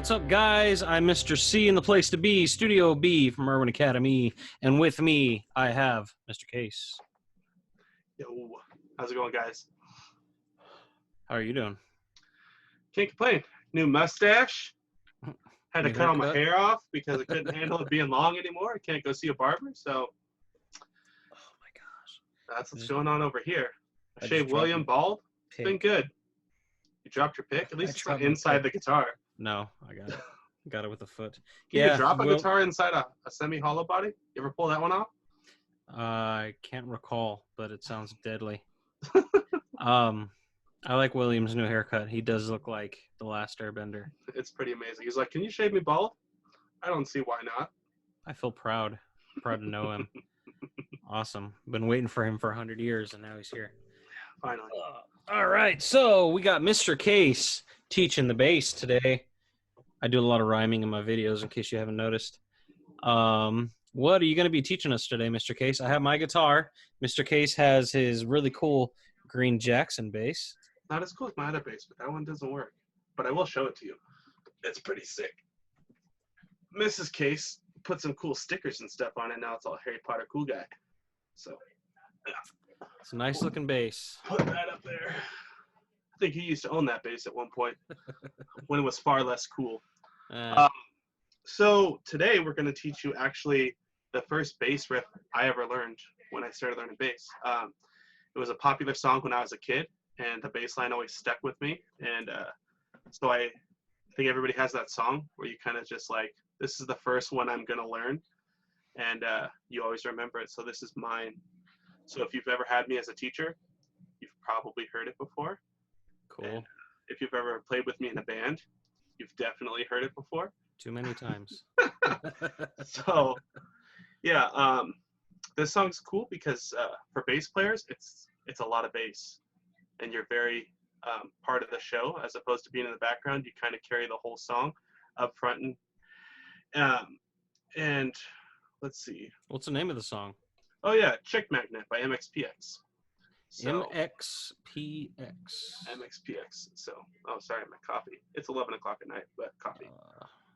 What's up, guys? I'm Mr. C in the place to be, Studio B from Irwin Academy, and with me I have Mr. Case. Yo, how's it going, guys? How are you doing? Can't complain. New mustache. Had to New cut all my haircut? hair off because I couldn't handle it being long anymore. I can't go see a barber, so Oh my gosh. that's what's going on over here. I Shave just William dropped bald. It's been Pick. good. You dropped your pick? At least I it's not dropped my inside the pick. guitar. No, I got it. Got it with the foot. Can Yeah, you drop a well, guitar inside a semi-hollow body? You ever pull that one off? I can't recall, but it sounds deadly. I like William's new haircut. He does look like the last Airbender. It's pretty amazing. He's like, can you shave me bald? I don't see why not. I feel proud to know him. Awesome. Been waiting for him for 100 years, and now he's here. Finally. All right, so we got Mr. Case teaching the bass today. I do a lot of rhyming in my videos, in case you haven't noticed. What are you going to be teaching us today, Mr. Case? I have my guitar. Mr. Case has his really cool Green Jackson bass. Not as cool as my other bass, but that one doesn't work. But I will show it to you. It's pretty sick. Mrs. Case put some cool stickers and stuff on it. Now it's all Harry Potter cool guy. So, yeah. It's a nice-looking bass. Put that up there. I think he used to own that bass at one point when it was far less cool. So today we're going to teach you actually the first bass riff I ever learned when I started learning bass. It was a popular song when I was a kid, and the bass line always stuck with me. And so I think everybody has that song where you kind of just like, this is the first one I'm going to learn. And you always remember it. So this is mine. So if you've ever had me as a teacher, you've probably heard it before. Cool. And if you've ever played with me in a band, you've definitely heard it before. Too many times. So, yeah, this song's cool because for bass players, it's a lot of bass, and you're very part of the show as opposed to being in the background. You kind of carry the whole song up front, and let's see. What's the name of the song? Oh yeah, Chick Magnet by MXPX. So, MXPX. MXPX. So, oh sorry, my coffee. It's 11 o'clock at night, but coffee.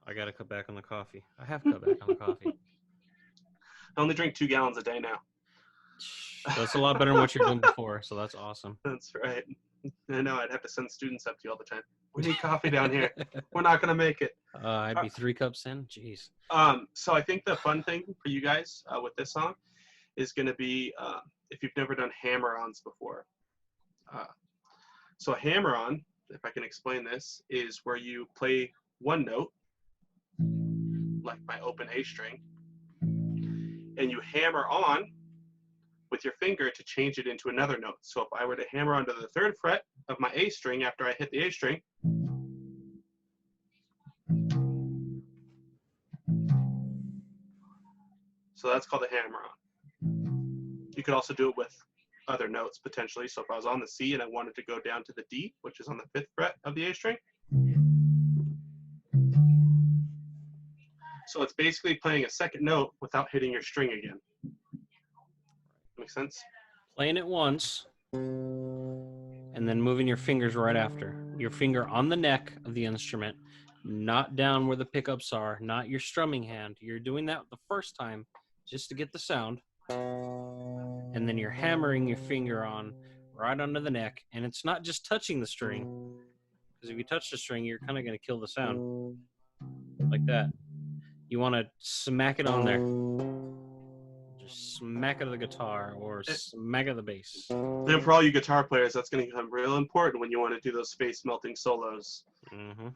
I got to cut back on the coffee. I have cut back on the coffee. I only drink 2 gallons a day now. That's a lot better than what you're doing before, so that's awesome. That's right. I know, I'd have to send students up to you all the time. We need coffee down here. We're not going to make it. I'd be 3 cups in. Jeez. So I think the fun thing for you guys with this song is going to be if you've never done hammer-ons before. So a hammer-on, if I can explain this, is where you play one note, like my open A string, and you hammer on with your finger to change it into another note. So if I were to hammer onto the 3rd fret of my A string after I hit the A string, so that's called a hammer-on. You could also do it with other notes potentially. So if I was on the C and I wanted to go down to the D, which is on the 5th fret of the A string, so it's basically playing a 2nd note without hitting your string again. Make sense? Playing it once, and then moving your fingers right after. Your finger on the neck of the instrument, not down where the pickups are, not your strumming hand. You're doing that the first time just to get the sound. And then you're hammering your finger on right under the neck, and it's not just touching the string, because if you touch the string, you're kind of going to kill the sound. Like that. You want to smack it on there. Just smack it of the guitar or smack it of the bass. And for all you guitar players, that's going to become real important when you want to do those space melting solos. Mm-hmm.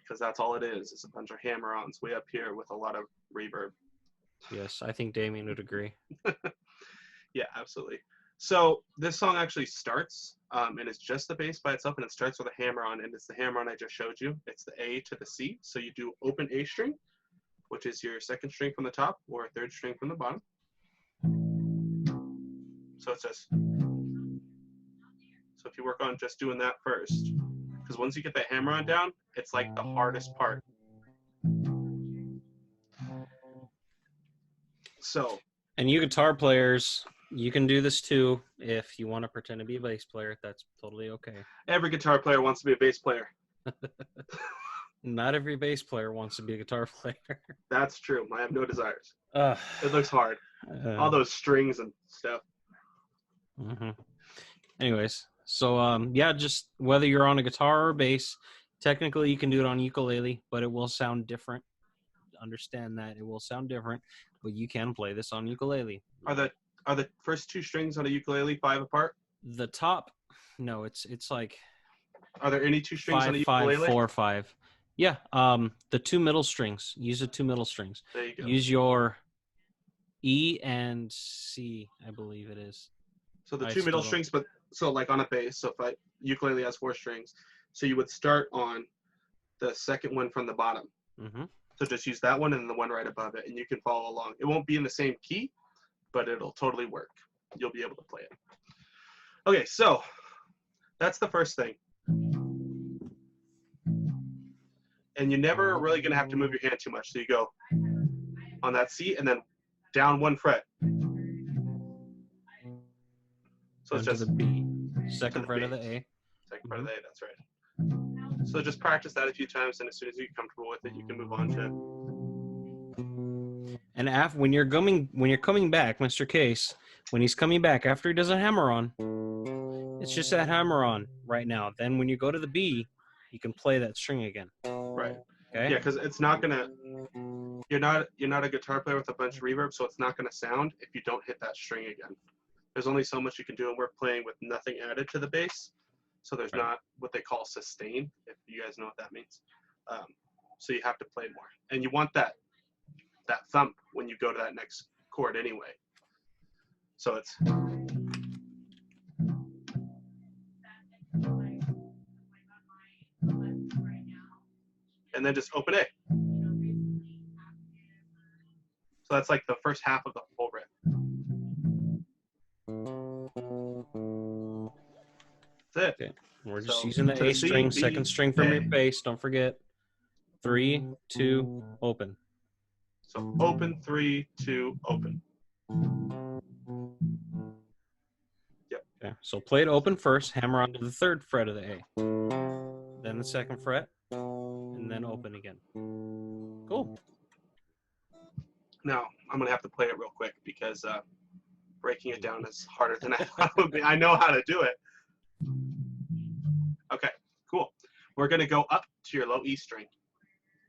Because that's all it is. It's a bunch of hammer-ons way up here with a lot of reverb. Yes, I think Damien would agree. Yeah, absolutely. So this song actually starts, and it's just the bass by itself, and it starts with a hammer-on, and it's the hammer-on I just showed you. It's the A to the C. So you do open A string, which is your 2nd string from the top, or 3rd string from the bottom. So it's just, so if you work on just doing that first, because once you get the hammer-on down, it's like the hardest part. So. And you guitar players, you can do this too. If you want to pretend to be a bass player, that's totally okay. Every guitar player wants to be a bass player. Not every bass player wants to be a guitar player. That's true. I have no desires. uh, It looks hard. All those strings and stuff. mhm. Anyways, so yeah, just whether you're on a guitar or bass, technically you can do it on ukulele, but it will sound different. Understand that it will sound different, but you can play this on ukulele. Are the first two strings on a ukulele 5 apart? The top, no, it's like Are there any two strings on a 5, ukulele? 4, 5. Yeah, the two middle strings. Use the two middle strings. There you go. Use your E and C, I believe it is. So the I two middle still strings, but so like on a bass, so if ukulele has 4 strings, so you would start on the second one from the bottom. Mm-hmm. So just use that one and the one right above it, and you can follow along. It won't be in the same key, but it'll totally work. You'll be able to play it. Okay, so that's the first thing. And you're never really going to have to move your hand too much. So you go on that C and then down 1 fret. So it's just the B, second fret of the A. Second fret of the A, that's right. So just practice that a few times, and as soon as you get comfortable with it, you can move on to. And when you're coming back, Mr. Case, when he's coming back after he does a hammer on, it's just that hammer on right now. Then when you go to the B, you can play that string again. Right. Okay. Yeah, because it's not gonna. You're not a guitar player with a bunch of reverb, so it's not gonna sound if you don't hit that string again. There's only so much you can do, and we're playing with nothing added to the bass, so there's not what they call sustain, if you guys know what that means. So you have to play more, and you want that thump when you go to that next chord anyway. So it's. And then just open A. So that's like the first half of the whole riff. That's it. Okay. We're just using the A string, second string from your bass. Don't forget. 3, 2, open. So open, 3, 2, open. Yep. Okay. So play it open first, hammer onto the third fret of the A. Then the second fret, and then open again. Cool. Now, I'm going to have to play it real quick because breaking it down is harder than I thought it would be. I know how to do it. Okay, cool. We're going to go up to your low E string.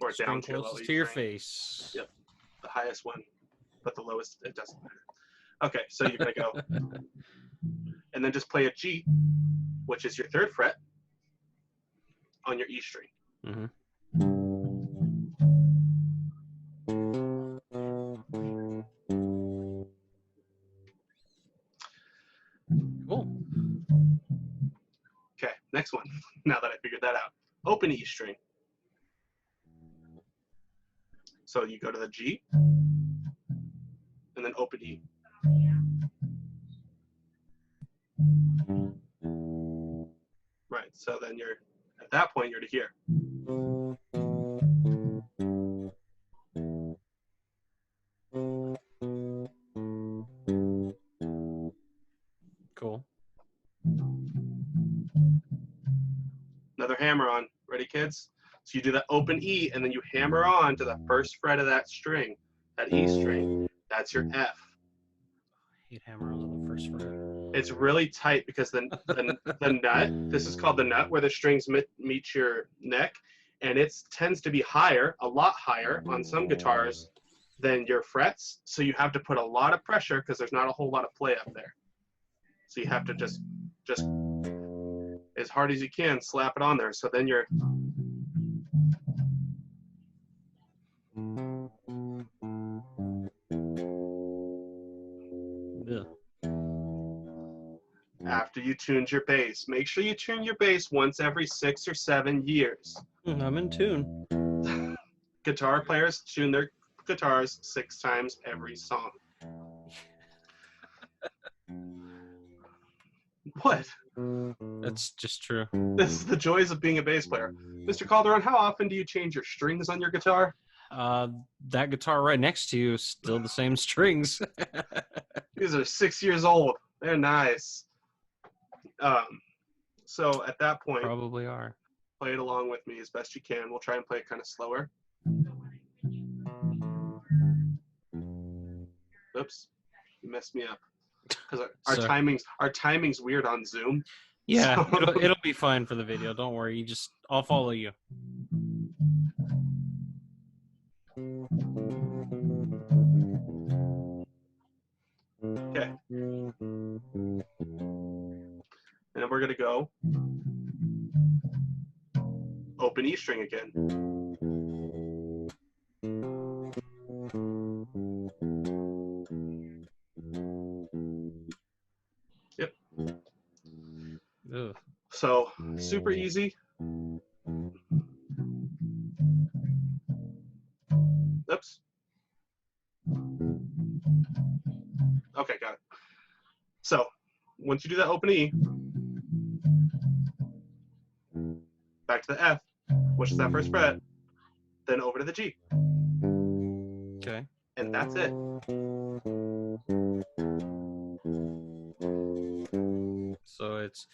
Or down to your low E to your string. face. Yep, the highest one, but the lowest, it doesn't matter. Okay, so you're going to go. And then just play a G, which is your third fret, on your E string. Mm-hmm. Cool. Okay, next one. Now that I figured that out. Open E string. So you go to the G, and then open E. Right, so then you're, at that point, you're to here. Cool. Another hammer on. Ready, kids? So you do that open E, and then you hammer on to the first fret of that string, that E string. That's your F. Hate hammer on the first fret. It's really tight because the nut, this is called the nut, where the strings meet your neck, and it tends to be higher, a lot higher on some guitars than your frets. So you have to put a lot of pressure because there's not a whole lot of play up there. So you have to just as hard as you can slap it on there. So then you're. Yeah. After you tuned your bass, make sure you tune your bass once every 6 or 7 years. I'm in tune. Guitar players tune their guitars 6 times every song. What? That's just true. This is the joys of being a bass player. Mr. Calderon, how often do you change your strings on your guitar? That guitar right next to you is still the same strings. These are 6 years old. They're nice. So at that point, Probably are. play it along with me as best you can. We'll try and play it kind of slower. Oops, you messed me up. Because our timing's weird on Zoom. Yeah, So- it'll be fine for the video. Don't worry. I'll follow you. Okay. And then we're gonna go open E string again. Yep. Ugh. So super easy. Oops. Okay, got it. So once you do that open E, back to the F, which is that first fret, then over to the G. Okay. And that's it. So it's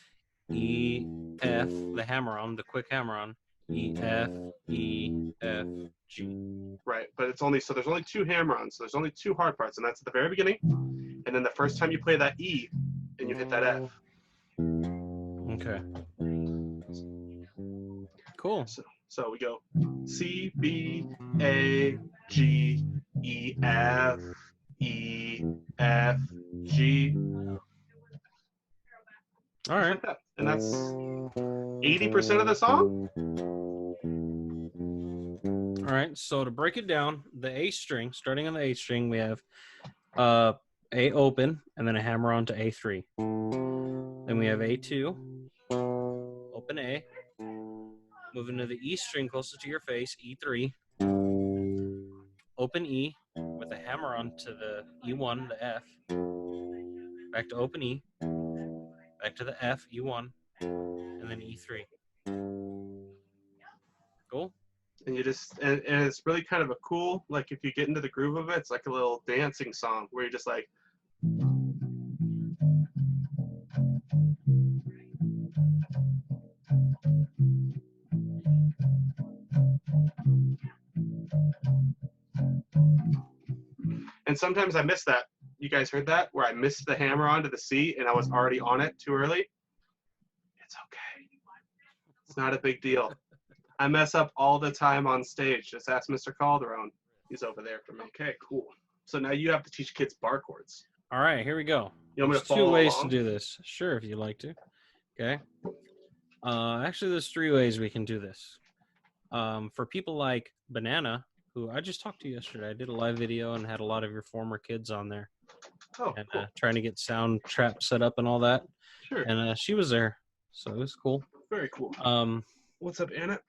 E, F, the hammer on, the quick hammer on. E, F, E, F, G. Right, but it's only, so there's only 2 hammer-ons, so there's only 2 hard parts, and that's at the very beginning, and then the first time you play that E, and you hit that F. Okay. Cool. So we go C, B, A, G, E, F, E, F, G. All right. Like that. And that's 80% of the song. All right. So to break it down, the A string, starting on the A string, we have A open and then a hammer on to A3. Then we have A2, open A, moving to the E string closest to your face, E3, open E with a hammer on to the E1, the F, back to open E, back to the F, E1, and then E3. Cool? And you just, and it's really kind of a cool, like if you get into the groove of it, it's like a little dancing song where you're just like, and sometimes I miss that. You guys heard that? Where I missed the hammer onto the C and I was already on it too early? It's okay. It's not a big deal. I mess up all the time on stage. Just ask Mr. Calderon. He's over there for me. Okay, cool. So now you have to teach kids bar chords. All right, here we go. You want me There's to 2 follow ways along? to do this. Sure, if you'd like to. Okay. Actually, there's 3 ways we can do this. For people like Banana, who I just talked to yesterday, I did a live video and had a lot of your former kids on there, Oh, and cool. trying to get sound trap set up and all that. Sure. And she was there, so it was cool. Very cool. What's up, Anna?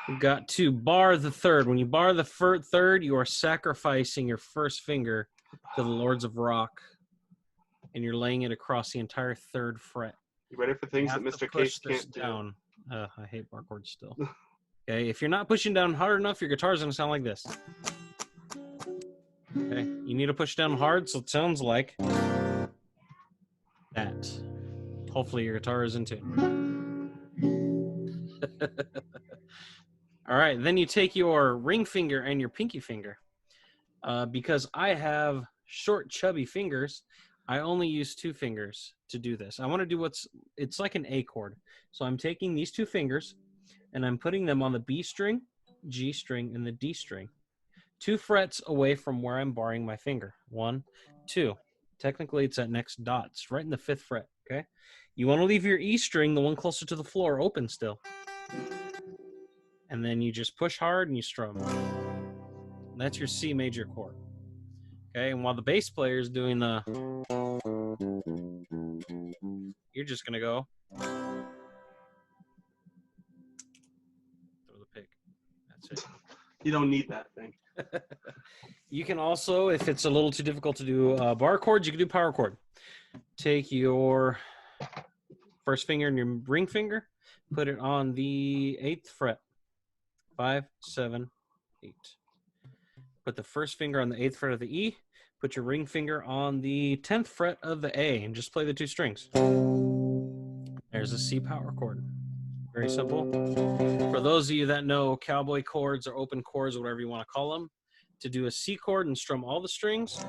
You got to bar the third. When you bar the third, you are sacrificing your first finger to the Lords of Rock, and you're laying it across the entire 3rd fret. You ready for things that You have to Mr. push Case this can't do? down. I hate bar chords still. Okay, if you're not pushing down hard enough, your guitar's gonna sound like this. Okay, you need to push down hard, so it sounds like that. Hopefully your guitar is in tune. All right, then you take your ring finger and your pinky finger. Because I have short, chubby fingers, I only use 2 fingers to do this. I want to do it's like an A chord. So I'm taking these 2 fingers and I'm putting them on the B string, G string, and the D string. 2 frets away from where I'm barring my finger. 1, 2. Technically, it's that next dot. It's right in the 5th fret, okay? You want to leave your E string, the one closer to the floor, open still. And then you just push hard and you strum. And that's your C major chord. Okay, and while the bass player is doing the, you're just gonna go throw the pick. That's it. You don't need that thing. You can also, if it's a little too difficult to do bar chords, you can do power chord. Take your first finger and your ring finger, put it on the 8th fret. 5, 7, 8. Put the first finger on the 8th fret of the E. Put your ring finger on the 10th fret of the A and just play the 2 strings. There's a C power chord. Very simple. For those of you that know cowboy chords or open chords, whatever you want to call them, to do a C chord and strum all the strings.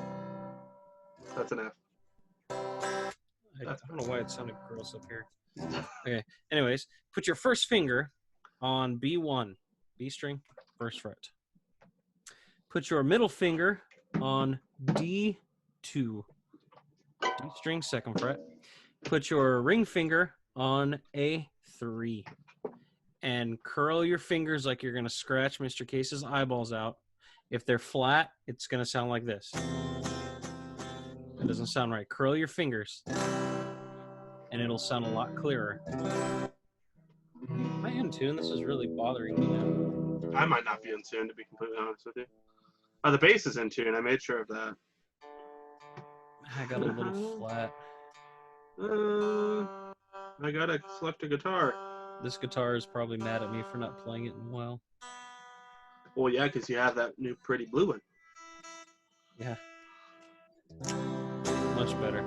That's an F. I don't know why it sounded gross up here. Okay. Anyways, put your first finger on B1, B string, first fret. Put your middle finger on D2, D string, second fret. Put your ring finger on A3. And curl your fingers like you're going to scratch Mr. Case's eyeballs out. If they're flat, it's going to sound like this. It doesn't sound right. Curl your fingers, and it'll sound a lot clearer. Am I in tune? This is really bothering me now. I might not be in tune, to be completely honest with you. Oh, the bass is in tune. I made sure of that. I got a little flat. I gotta select a guitar. This guitar is probably mad at me for not playing it in a while. Well, yeah, because you have that new pretty blue one. Yeah. Much better.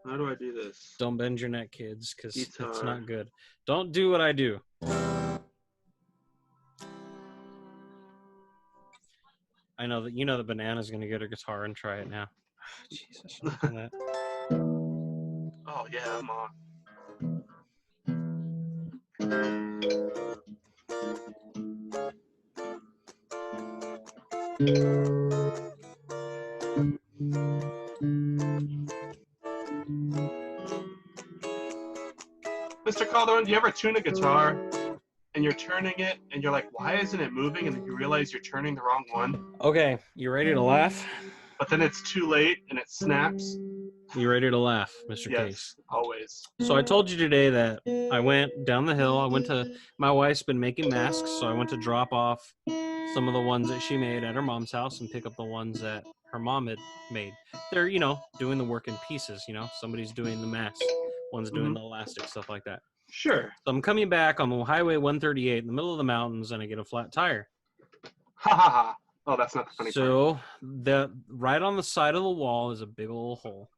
How do I do this? Don't bend your neck, kids, because it's Guitar. not good. Don't do what I do. I know that you know the banana's going to get her guitar and try it now. Jeez, I shouldn't have done that. Oh, yeah, I'm on. Mr. Calderon, do you ever tune a guitar and you're turning it and you're like, why isn't it moving? And then you realize you're turning the wrong one, Okay, you ready to laugh? but then it's too late and it snaps? You ready to laugh, Mr. Yes, Case? always. So I told you today that I went down the hill. My wife's been making masks, so I went to drop off some of the ones that she made at her mom's house and pick up the ones that her mom had made. They're, doing the work in pieces, Somebody's doing the mask, one's doing the elastic, stuff like that. Sure. So I'm coming back on Highway 138 in the middle of the mountains, and I get a flat tire. Ha ha ha. Oh, that's not the funny part. So right on the side of the wall is a big old hole.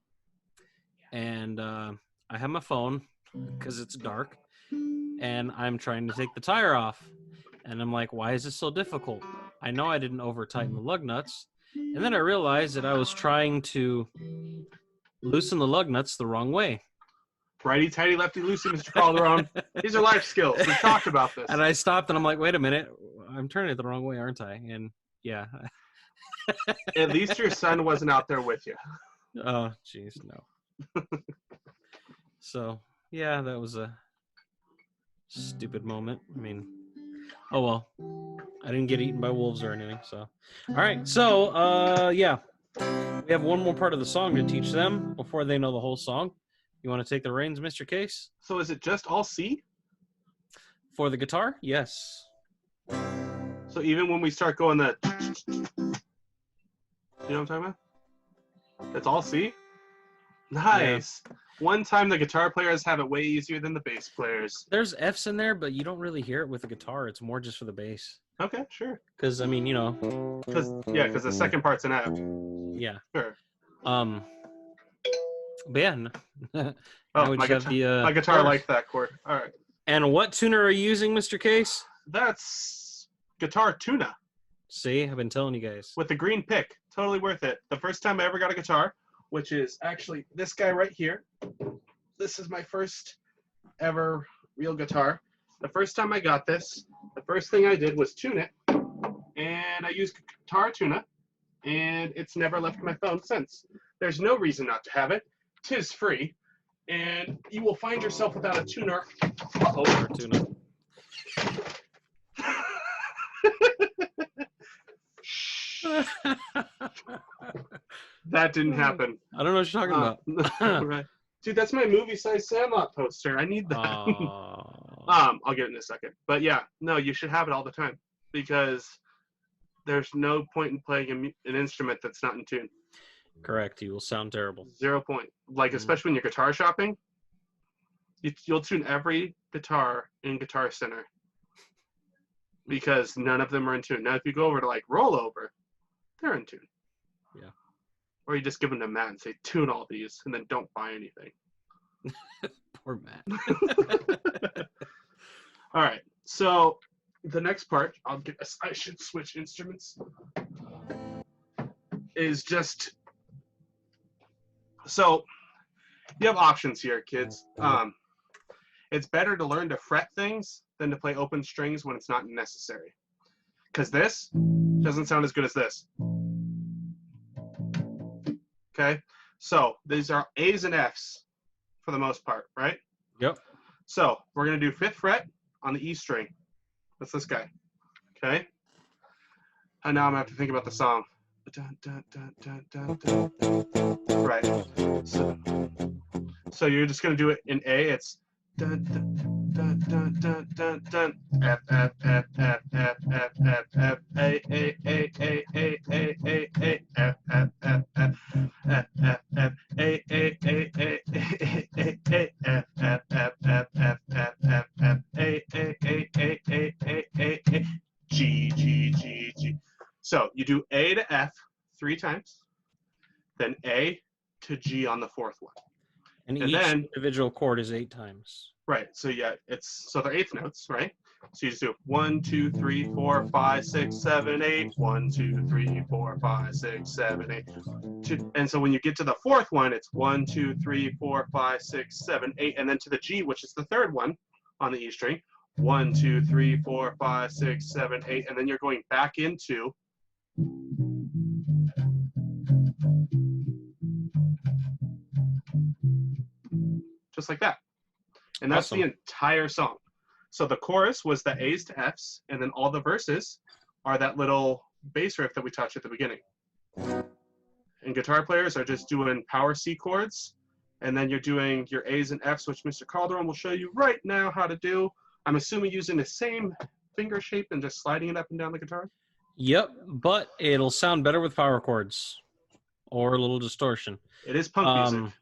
And I have my phone because it's dark, and I'm trying to take the tire off. And I'm like, why is this so difficult? I know I didn't over-tighten the lug nuts. And then I realized that I was trying to loosen the lug nuts the wrong way. Righty tighty, lefty loosey, Mr. Calderon. These are life skills. We've talked about this. And I stopped, and I'm like, wait a minute. I'm turning it the wrong way, aren't I? And yeah. At least your son wasn't out there with you. Oh, jeez, no. So, yeah, that was a stupid moment. I mean, oh well. I didn't get eaten by wolves or anything, so. All right, so, yeah. We have one more part of the song to teach them before they know the whole song. You want to take the reins, Mr. Case? So is it just all C? For the guitar? Yes. So even when we start going the... You know what I'm talking about? That's all C? Nice. Yeah. One time the guitar players have it way easier than the bass players. There's F's in there, but you don't really hear it with the guitar. It's more just for the bass. Okay, sure. Because, I mean, Because the second part's an F. Yeah. Sure. But yeah. My guitar liked that chord. All right. And what tuner are you using, Mr. Case? That's Guitar Tuna. See, I've been telling you guys. With the green pick. Totally worth it. The first time I ever got a guitar, which is actually this guy right here. This is my first ever real guitar. The first time I got this, the first thing I did was tune it. And I used Guitar Tuna. And it's never left my phone since. There's no reason not to have it. 'Tis free. And you will find yourself without a tuner. Uh-oh, tuna. That didn't happen. I don't know what you're talking about. Right. Dude, that's my movie-sized Sandlot poster. I need that. I'll get it in a second. But yeah, no, you should have it all the time because there's no point in playing an instrument that's not in tune. Correct. You will sound terrible. 0 point. Like, especially when you're guitar shopping, you'll tune every guitar in Guitar Center because none of them are in tune. Now, if you go over to, like, Rollover, they're in tune. Yeah. Or you just give them to Matt and say, tune all these, and then don't buy anything. Poor Matt. All right. So the next part, I should switch instruments. Is just so you have options here, kids. It's better to learn to fret things than to play open strings when it's not necessary. Because this doesn't sound as good as this. Okay? So these are A's and F's for the most part, right? Yep. So we're going to do 5th fret on the E string. That's this guy. Okay? And now I'm going to have to think about the song. Dun, dun, dun, dun, dun, dun, dun. Right. So you're just going to do it in A. It's dun, dun, dun, dun, dun, dun, dun. F, F, F, F, F, F, F, F, A, A, A, A, A, A, A, A, F, F, F, F, F, F, F, A, A, A, A, A, A, A, F, F, F, F, F, F, F, F, A, A, A, A, A, A, A, A, G, G, G, G. So you do A to F 3 times, then A to G on the 4th one. And And each then, individual chord is 8 times. right, so yeah, so they're 8th notes, right? So you just do 1, 2, 3, 4, 5, 6, 7, 8. 1, 2, 3, 4, 5, 6, 7, 8. And so when you get to the 4th one, it's 1, 2, 3, 4, 5, 6, 7, 8. And then to the G, which is the 3rd one on the E string, 1, 2, 3, 4, 5, 6, 7, 8. And then you're going back into just like that. And that's Awesome. the entire song. So the chorus was the A's to F's, and then all the verses are that little bass riff that we touched at the beginning. And guitar players are just doing power C chords, and then you're doing your A's and F's, which Mr. Calderon will show you right now how to do. I'm assuming using the same finger shape and just sliding it up and down the guitar. Yep, but it'll sound better with power chords or a little distortion. It is punk music.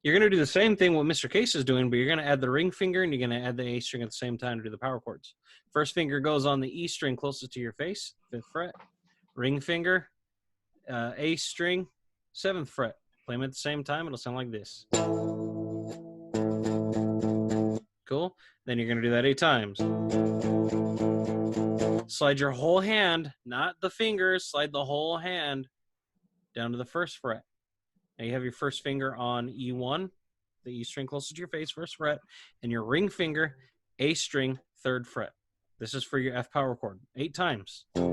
You're going to do the same thing what Mr. Case is doing, but you're going to add the ring finger and you're going to add the A string at the same time to do the power chords. First finger goes on the E string closest to your face, 5th fret. Ring finger, A string, 7th fret. Play them at the same time. It'll sound like this. Cool. Then you're going to do that 8 times. Slide your whole hand, not the fingers, slide the whole hand down to the 1st fret. Now you have your first finger on E1, the E string closest to your face, 1st fret, and your ring finger, A string, 3rd fret. This is for your F power chord. 8 times. Okay,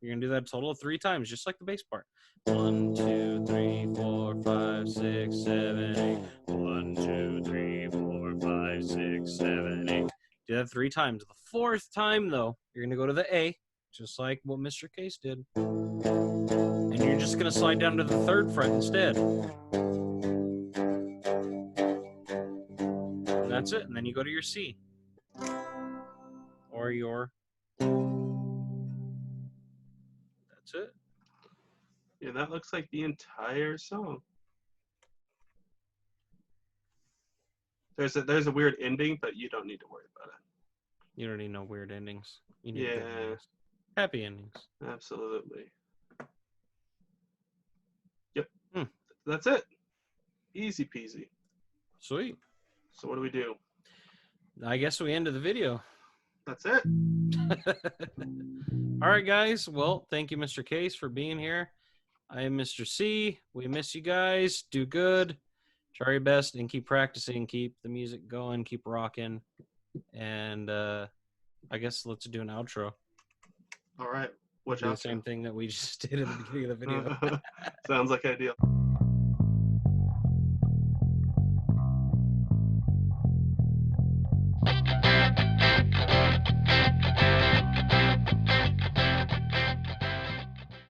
you're gonna do that a total of 3 times, just like the bass part. 1, 2, 3, 4, 5, 6, 7, 8. 1, 2, 3, 4, 5, 6, 7, 8. Do that 3 times. The 4th time, though, you're gonna go to the A, just like what Mr. Case did. And you're just going to slide down to the 3rd fret instead. And that's it. And then you go to your C. Or your... That's it. Yeah, that looks like the entire song. There's a weird ending, but you don't need to worry about it. You don't need no weird endings. You need good Yeah, endings. Happy endings. absolutely. Yep. Hmm. That's it. Easy peasy. Sweet. So what do we do? I guess we ended the video. That's it. All right, guys. Well, thank you, Mr. Case, for being here. I am Mr. C. We miss you guys. Do good. Try your best and keep practicing. Keep the music going. Keep rocking. And I guess let's do an outro. All right. Watch Do the out. same thing that we just did at the beginning of the video. Sounds like ideal.